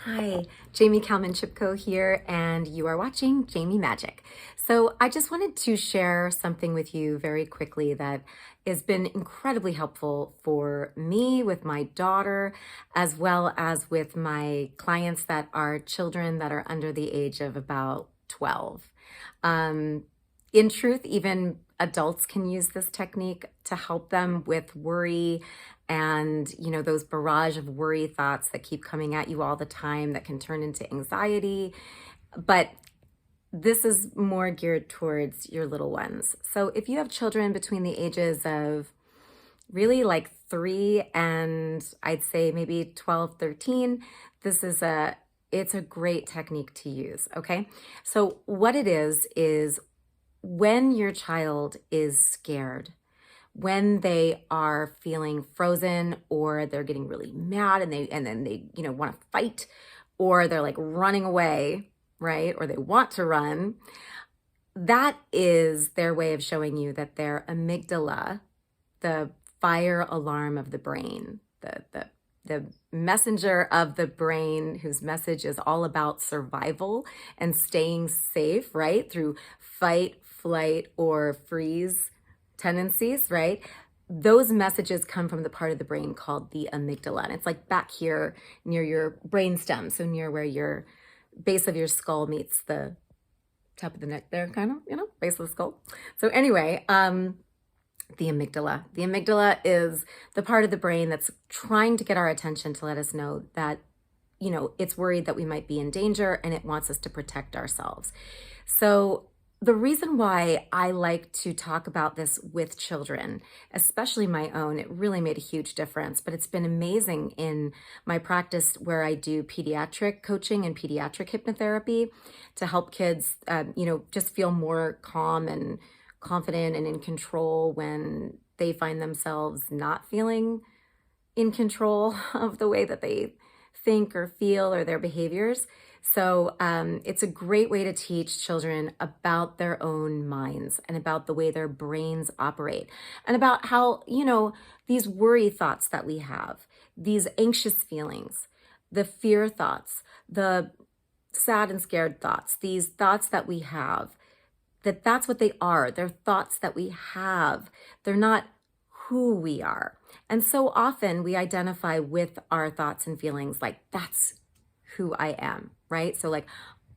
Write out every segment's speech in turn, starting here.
Hi, Jaime Kalman Chipko here, and you are watching Jaime Magic. So, I just wanted to share something with you very quickly that has been incredibly helpful for me with my daughter, as well as with my clients that are children that are under the age of about 12. Um, in truth, even adults can use this technique to help them with worry and those barrage of worry thoughts that keep coming at you all the time that can turn into anxiety. But this is more geared towards your little ones. So if you have children between the ages of really like 3 and I'd say maybe 12, 13, this is it's a great technique to use. Okay, so what it is when your child is scared, when they are feeling frozen, or they're getting really mad and then they want to fight, or they're like running away, right, or they want to run, that is their way of showing you that their amygdala, the fire alarm of the brain, the messenger of the brain, whose message is all about survival and staying safe, right, through fight, flight, or freeze tendencies, right? Those messages come from the part of the brain called the amygdala. And it's like back here near your brainstem, so near where your base of your skull meets the top of the neck there, kind of, base of the skull. So anyway, the amygdala. The amygdala is the part of the brain that's trying to get our attention to let us know that, it's worried that we might be in danger and it wants us to protect ourselves. So the reason why I like to talk about this with children, especially my own, it really made a huge difference, but it's been amazing in my practice where I do pediatric coaching and pediatric hypnotherapy to help kids, just feel more calm and confident and in control when they find themselves not feeling in control of the way that they think or feel or their behaviors. So it's a great way to teach children about their own minds and about the way their brains operate and about how, these worry thoughts that we have, these anxious feelings, the fear thoughts, the sad and scared thoughts, these thoughts that we have, that's what they are. They're thoughts that we have. They're not who we are. And so often we identify with our thoughts and feelings like that's who I am, right? So like,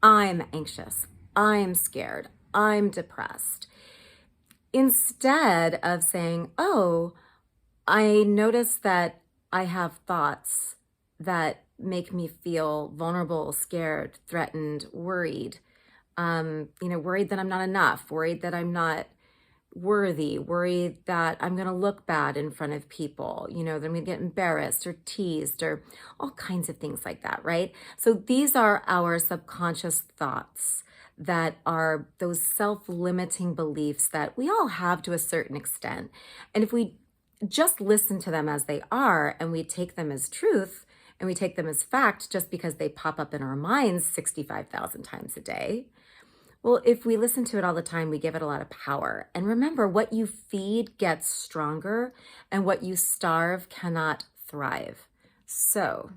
I'm anxious, I'm scared, I'm depressed. Instead of saying, oh, I notice that I have thoughts that make me feel vulnerable, scared, threatened, worried. Worried that I'm not enough, worried that I'm not worthy, worried that I'm going to look bad in front of people, that I'm going to get embarrassed or teased or all kinds of things like that, right? So these are our subconscious thoughts that are those self-limiting beliefs that we all have to a certain extent. And if we just listen to them as they are and we take them as truth and we take them as fact just because they pop up in our minds 65,000 times a day, well, if we listen to it all the time, we give it a lot of power. And remember, what you feed gets stronger, and what you starve cannot thrive. So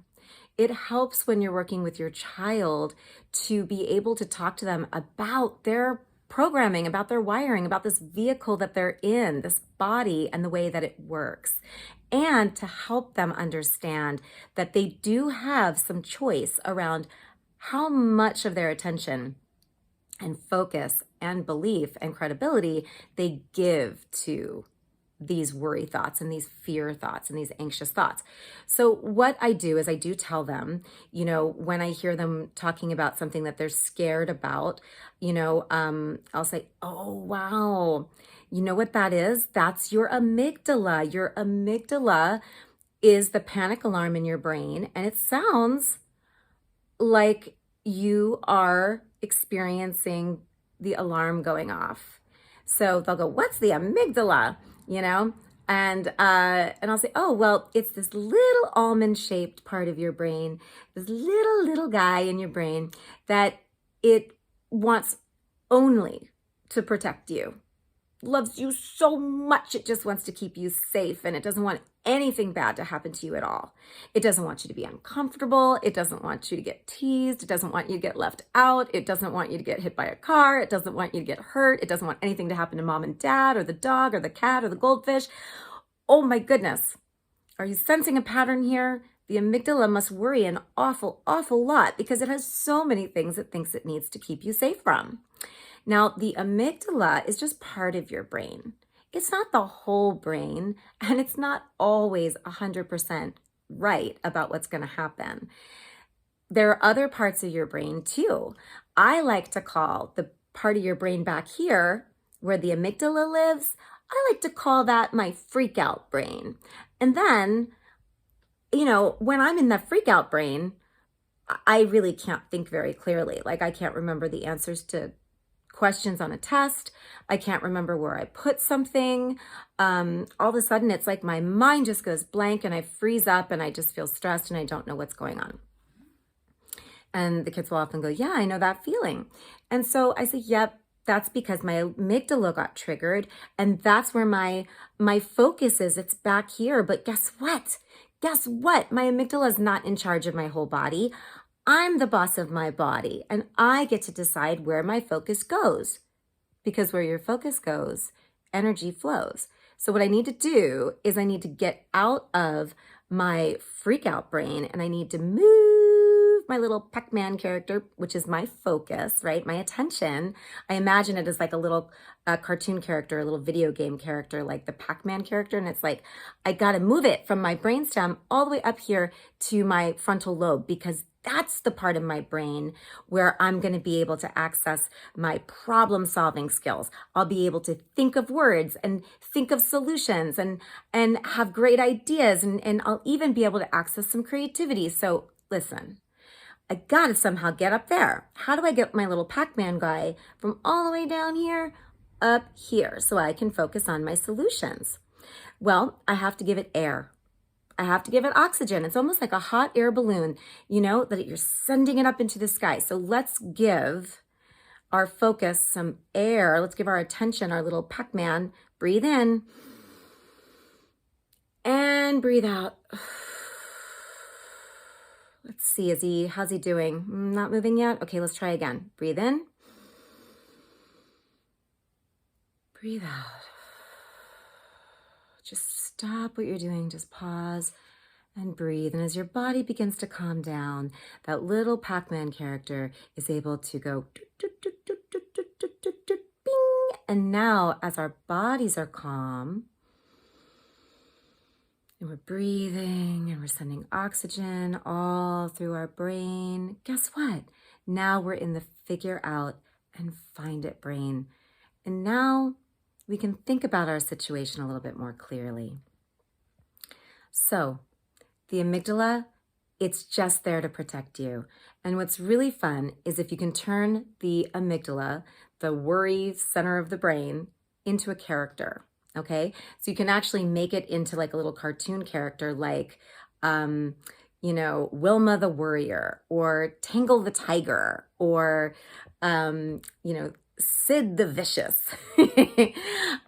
it helps when you're working with your child to be able to talk to them about their programming, about their wiring, about this vehicle that they're in, this body and the way that it works. And to help them understand that they do have some choice around how much of their attention and focus and belief and credibility they give to these worry thoughts and these fear thoughts and these anxious thoughts. So what I do is I do tell them, when I hear them talking about something that they're scared about, I'll say, oh, wow, you know what that is? That's your amygdala. Your amygdala is the panic alarm in your brain, and it sounds like you are experiencing the alarm going off. So they'll go, what's the amygdala? And I'll say, oh, well, it's this little almond shaped part of your brain, this little guy in your brain that it wants only to protect you, loves you so much. It just wants to keep you safe, and it doesn't want anything bad to happen to you at all. It doesn't want you to be uncomfortable. It doesn't want you to get teased. It doesn't want you to get left out. It doesn't want you to get hit by a car. It doesn't want you to get hurt. It doesn't want anything to happen to mom and dad or the dog or the cat or the goldfish. Oh my goodness. Are you sensing a pattern here? The amygdala must worry an awful, awful lot because it has so many things it thinks it needs to keep you safe from. Now, the amygdala is just part of your brain. It's not the whole brain, and it's not always 100% right about what's going to happen. There are other parts of your brain too. I like to call the part of your brain back here where the amygdala lives, I like to call that my freak out brain. And then, when I'm in that freak out brain, I really can't think very clearly. Like I can't remember the answers to questions on a test. I can't remember where I put something. All of a sudden, it's like my mind just goes blank and I freeze up and I just feel stressed and I don't know what's going on. And the kids will often go, yeah, I know that feeling. And so I say, yep, that's because my amygdala got triggered. And that's where my focus is. It's back here. But guess what? My amygdala is not in charge of my whole body. I'm the boss of my body, and I get to decide where my focus goes. Because where your focus goes, energy flows. So what I need to do is I need to get out of my freak out brain, and I need to move my little Pac-Man character, which is my focus, right? My attention. I imagine it as like a little cartoon character, a little video game character, like the Pac-Man character. And it's like, I got to move it from my brainstem all the way up here to my frontal lobe, because that's the part of my brain where I'm going to be able to access my problem solving skills. I'll be able to think of words and think of solutions and have great ideas. And I'll even be able to access some creativity. So listen, I got to somehow get up there. How do I get my little Pac-Man guy from all the way down here up here so I can focus on my solutions? Well, I have to give it air. I have to give it oxygen. It's almost like a hot air balloon, that you're sending it up into the sky. So let's give our focus some air. Let's give our attention, our little Pac-Man. Breathe in and breathe out. Let's see, how's he doing? Not moving yet? Okay, let's try again. Breathe in. Breathe out. Just stop what you're doing. Just pause and breathe. And as your body begins to calm down, that little Pac-Man character is able to go bing. And now as our bodies are calm, and we're breathing and we're sending oxygen all through our brain, guess what? Now we're in the figure out and find it brain. And now we can think about our situation a little bit more clearly. So the amygdala, it's just there to protect you. And what's really fun is if you can turn the amygdala, the worry center of the brain, into a character, okay? So you can actually make it into like a little cartoon character like, Wilma the Worrier, or Tangle the Tiger, or, Sid the Vicious.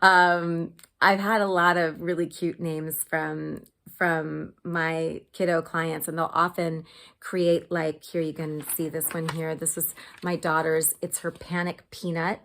I've had a lot of really cute names from my kiddo clients, and they'll often create, like, here you can see this one here. This was my daughter's. It's her Panic Peanut,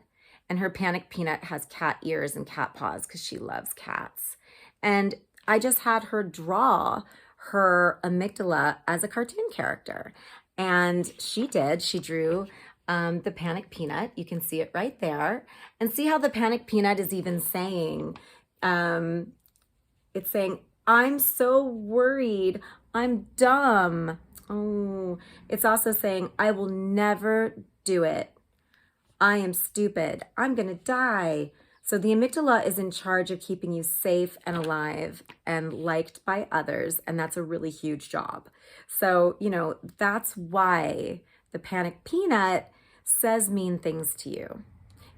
and her Panic Peanut has cat ears and cat paws because she loves cats. And I just had her draw her amygdala as a cartoon character, and she drew the Panic Peanut. You can see it right there, and see how the Panic Peanut is even saying, it's saying, I'm so worried, I'm dumb. Oh, it's also saying, I will never do it. I am stupid. I'm gonna die. So the amygdala is in charge of keeping you safe and alive and liked by others, and that's a really huge job. So, that's why the Panic Peanut says mean things to you.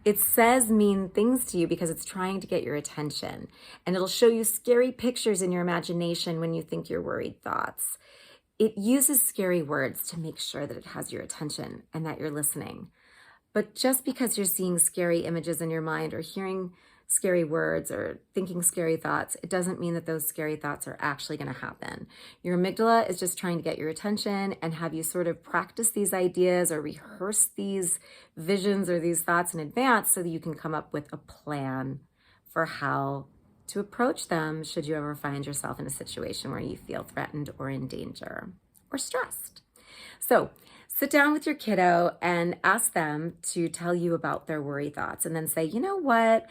It says mean things to you because it's trying to get your attention, and it'll show you scary pictures in your imagination when you think your worried thoughts. It uses scary words to make sure that it has your attention and that you're listening. But just because you're seeing scary images in your mind or hearing scary words or thinking scary thoughts, it doesn't mean that those scary thoughts are actually going to happen. Your amygdala is just trying to get your attention and have you sort of practice these ideas or rehearse these visions or these thoughts in advance so that you can come up with a plan for how to approach them should you ever find yourself in a situation where you feel threatened or in danger or stressed. So sit down with your kiddo and ask them to tell you about their worry thoughts, and then say, you know what?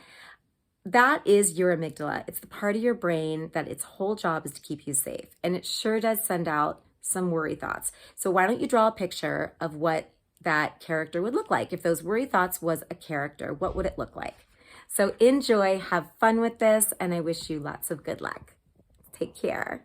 That is your amygdala. It's the part of your brain that its whole job is to keep you safe. And it sure does send out some worry thoughts. So why don't you draw a picture of what that character would look like? If those worry thoughts was a character, what would it look like? So enjoy, have fun with this, and I wish you lots of good luck. Take care.